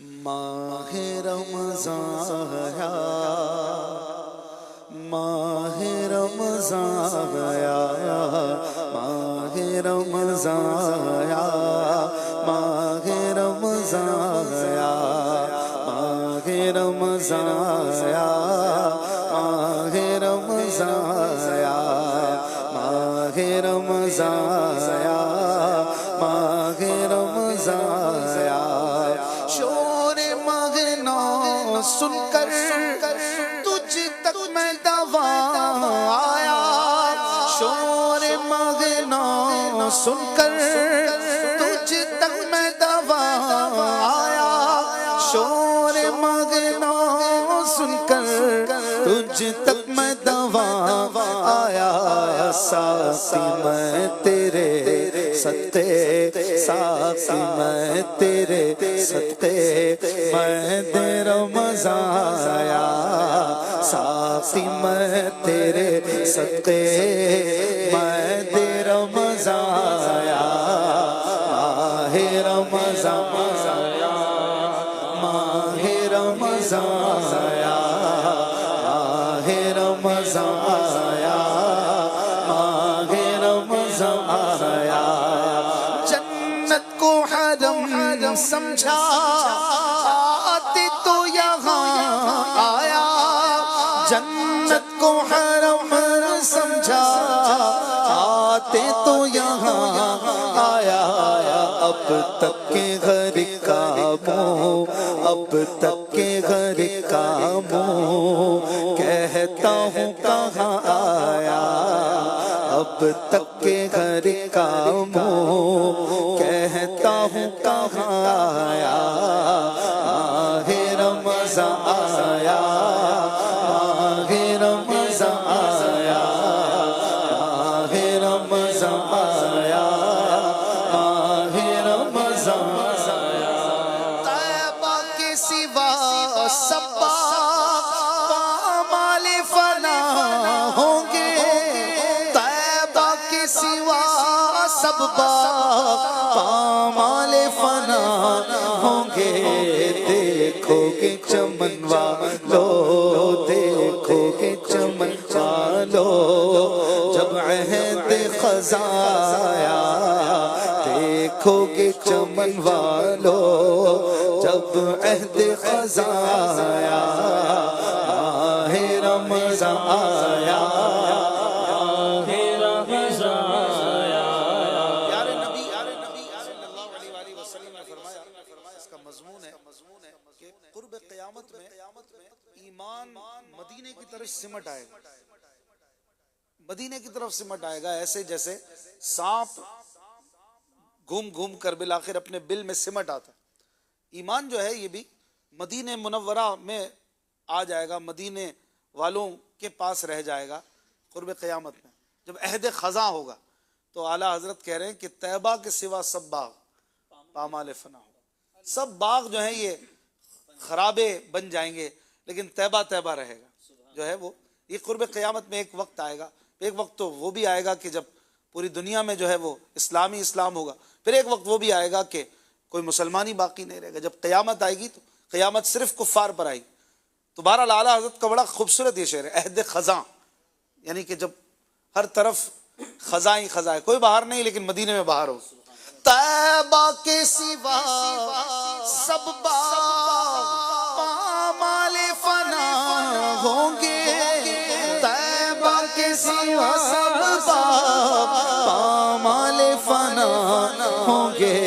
ماہ رمضان آیا، ماہ رمضان آیا، ماہ رمضان آیا، ماہ رمضان آیا، ماہ رمضان آیا، ماہ رمضان آیا، ماہ رمضان آیا، ماہ رمضان آیا۔ شور مغنا سن کر تجھ تک میں دوا آیا، شور مغنا سن کر تجھ تک میں دوا آیا، شور مغنا سن کر تجھ تک میں دوا آیا۔ ساقی میں تیرے صدقے، ساقی میں تیرے صدقے میں دے رمضان آیا، ساقی میں تیرے صدقے میں دے رمضان آیا۔ ماہ رمضان آیا، ماہ رمضان آیا، ماہ رمضان آیا، ماہ رمضان آیا۔ جنت کو حرم سمجھا آتے تو یہاں آیا، جنت کو حرم سمجھا آتے تو یہاں آیا۔ اب تک کے گھر کا منہ، اب تک کے گھر کا منہ کہتا ہوں کہاں آیا، اب تک کے گھر کا منہ کہتا ہوں کہاں آیا۔ ماہ رمضان آیا، ماہ رمضان آیا، ماہ رمضان آیا، ماہ رمضان آیا۔ طیبہ کے سوا سب پامال فنا ہوں گے، طیبہ کے سوا سب پامال فنا ہوں گے۔ دیکھو گے چمن والو، دیکھو گے چمن والو، جب عہد خزاں آیا، دیکھو گے چمن والو جب عہد خزاں آیا۔ ماہ رمضان آیا، ماہ رمضان آیا۔ پیارے نبی صلی اللہ علیہ وسلم نے فرمایا، اس کا مضمون ہے کہ قرب قیامت میں ایمان مدینے کی طرف سمٹ آئے گا، مدینے کی طرف سمٹ آئے گا، ایسے جیسے سانپ گھوم گھوم کر بالآخر اپنے بل میں سمٹ آتا ہے۔ ایمان جو ہے یہ بھی مدینہ منورہ میں آ جائے گا، مدینے والوں کے پاس رہ جائے گا قرب قیامت میں۔ جب عہد خزاں ہوگا تو اعلیٰ حضرت کہہ رہے ہیں کہ طیبہ کے سوا سب باغ پامال فنا ہوگا، سب باغ جو ہیں یہ خرابے بن جائیں گے، لیکن طیبہ طیبہ رہے گا جو ہے وہ۔ یہ قرب قیامت میں ایک وقت آئے گا، ایک وقت تو وہ بھی آئے گا کہ جب پوری دنیا میں جو ہے وہ اسلامی اسلام ہوگا، پھر ایک وقت وہ بھی آئے گا کہ کوئی مسلمانی باقی نہیں رہے گا۔ جب قیامت آئے گی تو قیامت صرف کفار پر آئے گی۔ تو بہرحال اعلیٰ حضرت کا بڑا خوبصورت یہ شعر ہے، عہد خزاں، یعنی کہ جب ہر طرف خزاں ہی خزاں ہے، کوئی باہر نہیں لیکن مدینے میں باہر ہو۔ طیبہ کے سوا سب باغ پامال فنا ہوں گے، طیبہ کے سوا سب باغ پامال فنا ہوں گے۔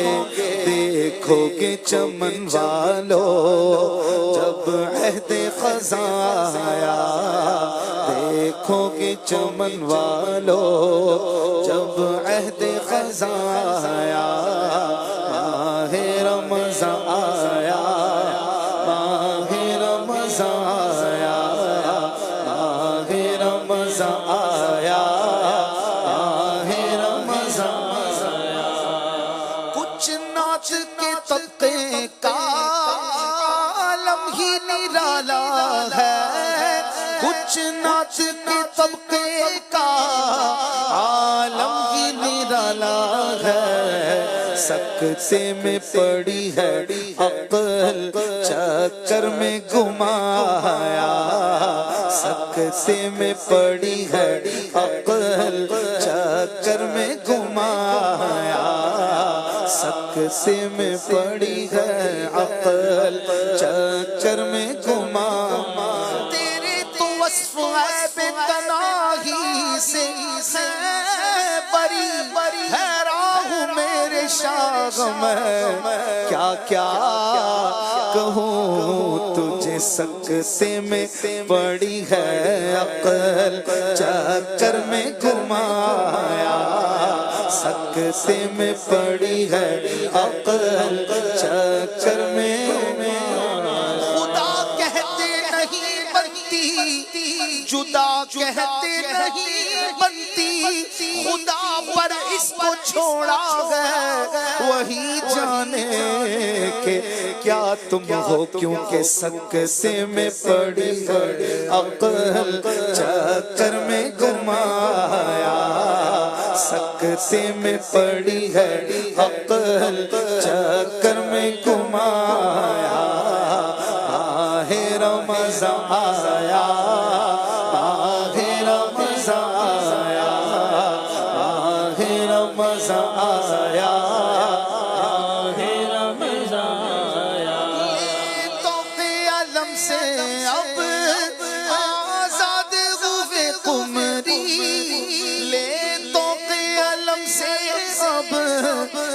دیکھو گے چمن والو جب عہد خزاں آیا، دیکھو گے چمن والو جب عہد خزاں آیا۔ ماہ رمضان آیا، ماہ رمضان آیا، ماہ رمضان آیا، ماہ رمضان آیا۔ کچھ ناچ کے طبقے کا عالم ہی نرالا ہے، کچھ ناچ کے طبقے کا عالم ہی نرالا ہے، سکتے میں پڑی ہے عقل چکر میں گھمایا سکتے میں پڑی ہے عقل چکر میں گھمایا سکتے میں پڑی ہے عقل چکر میں گھمایا تیرے تو وصف ہے بے تناہی سے بری حیران ہوں میرے شاغ میں کیا کیا کہوں تجھے سکتے میں پڑی ہے عقل چکر میں گھمایا سکتے میں پڑی ہے عقل چکر میں خدا کہتے نہیں بنتی جدا کہتے نہیں بنتی خدا پر اس کو چھوڑا گیا وہی جانے کہ کیا تم ہو کیونکہ سکتے میں پڑی ہے عقل چکر میں گھمایا سکتے میں پڑی ہے عقل چکر میں گھمایا آہ رمضان آیا آہ رمضان آیا آہ رمضان آیا آہ رمضان آیا توق علم سے اب آزاد ہوئے قمری لے توق علم سے اب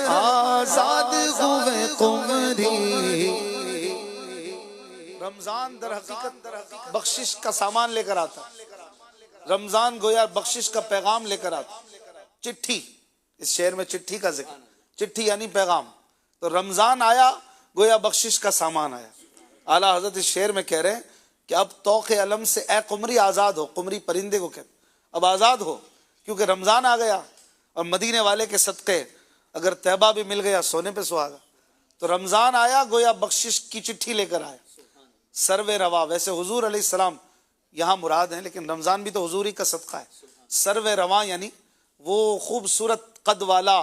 آزاد ہوئے قمری رمضان در حقیقت بخشش کا سامان لے کر آتا رمضان گویا بخشش کا پیغام لے کر آتا چٹھی اس شعر میں چٹھی کا ذکر چٹھی یعنی پیغام تو رمضان آیا گویا بخشش کا سامان آیا اعلیٰ حضرت اس شعر میں کہہ رہے ہیں کہ اب توق علم سے اے قمری آزاد ہو قمری پرندے کو کہتے اب آزاد ہو کیونکہ رمضان آ گیا اور مدینے والے کے صدقے اگر طیبہ بھی مل گیا سونے پہ سہاگا تو رمضان آیا گویا بخشش کی چٹھی لے کر آیا سرو روا ویسے حضور علیہ السلام یہاں مراد ہیں لیکن رمضان بھی تو حضور ہی کا صدقہ ہے سرو روا یعنی وہ خوبصورت قد والا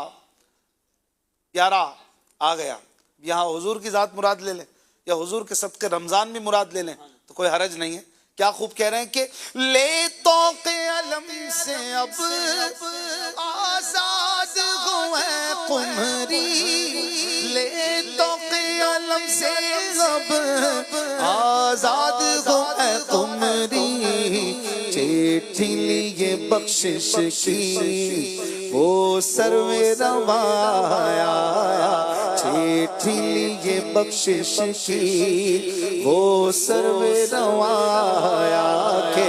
پیارا آ گیا یہاں حضور کی ذات مراد لے لیں یا حضور کے صدقے رمضان بھی مراد لے لیں تو کوئی حرج نہیں ہے کیا خوب کہہ رہے ہیں کہ لے توق علم سے اب آزاد ہوئے قمری لے توق علم سے اب آزاد ہوئے قمری چٹھی لیے بخشش کی وہ سرو روایا چٹھی لیے بخشش کی وہ سرو روایا کہ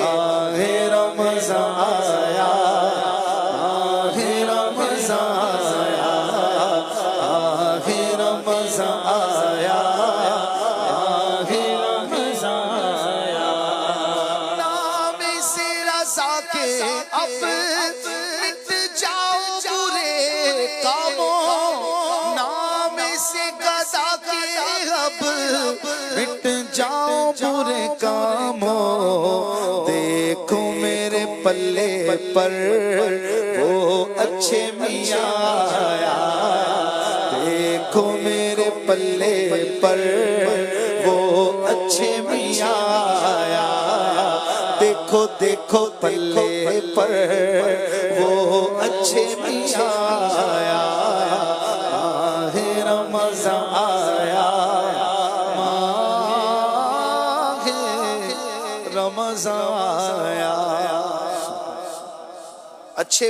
آہ رمضان آیا آہ رمضان آیا آہ رمضان آیا آہ رمضان آیا نام سے رضا کے اب مٹ جاؤ برے کاموں نام سے گدا کے اب مٹ جاؤ برے کاموں دیکھو میرے پلے پر وہ اچھے میاں آیا دیکھو میرے پلے پر وہ اچھے میاں آیا دیکھو دیکھو پلے پر وہ اچھے میاں آیا آہ رمضان آیا ماہ رمضان آیا اچھے